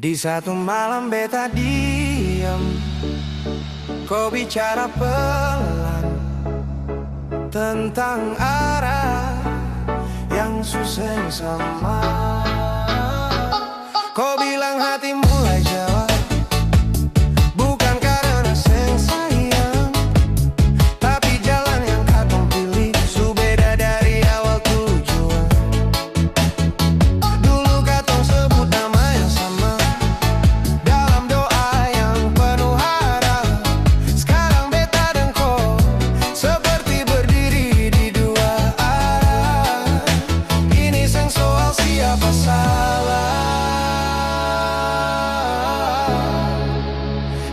Di satu malam beta diam, kau bicara pelan tentang arah yang susah sama. Kau bilang hati mulai jawab, bukan karena sayang, tapi jalan yang katong pilih su beda dari awal tujuan. Dulu katong sebut nama yang sama dalam doa yang penuh harap. Sekarang beta dan kau seperti berdiri di dua arah. Ini sang soal siapa salah,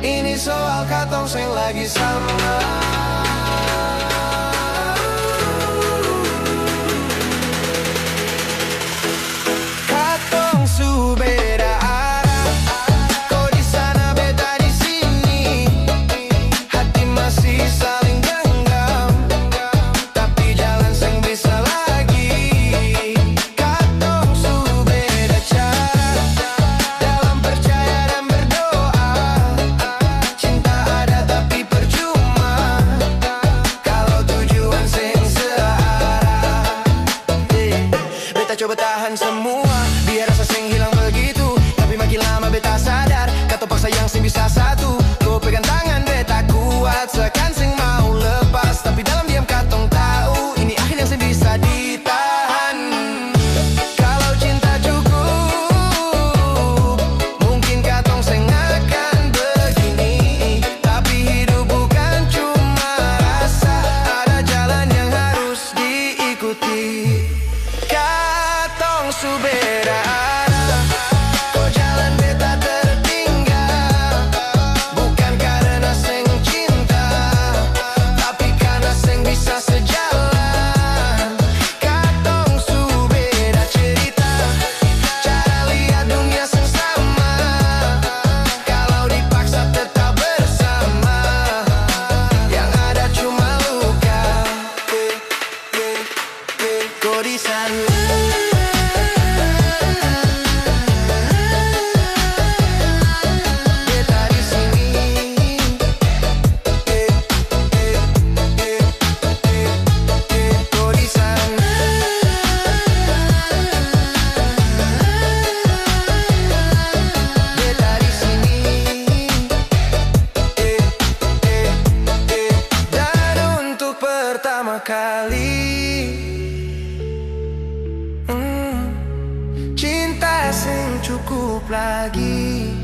ini soal katong seng lagi sama. Katong su beda arah, kau di sana beta di sini. Hati masih saling genggam, tapi jalan seng bisa lagi. Katong su beda cara dalam percaya dan berdoa. Cinta ada tapi percuma kalau tujuan seng searah. Beta coba tahan semua biar rasa seng hilang begitu, tapi makin lama beta sadar katong paksa yang seng bisa satu. Kau pegang tangan beta kuat seakan seng mau lepas, tapi dalam diam katong tahu ini akhir yang seng bisa ditahan. Kalau cinta cukup, mungkin katong seng akan begini, tapi hidup bukan cuma rasa, ada jalan yang harus diikuti. Katong su beda arah, kau jalan beta tertinggal, bukan karena seng cinta, tapi karena seng bisa sejalan. Katong su beda cerita, cara lihat dunia seng sama, kalau dipaksa tetap bersama, yang ada cuma luka. Kau di sana, beta di sini. Kau di sana, beta di sini. Dan untuk pertama kali, cinta seng cukup lagi.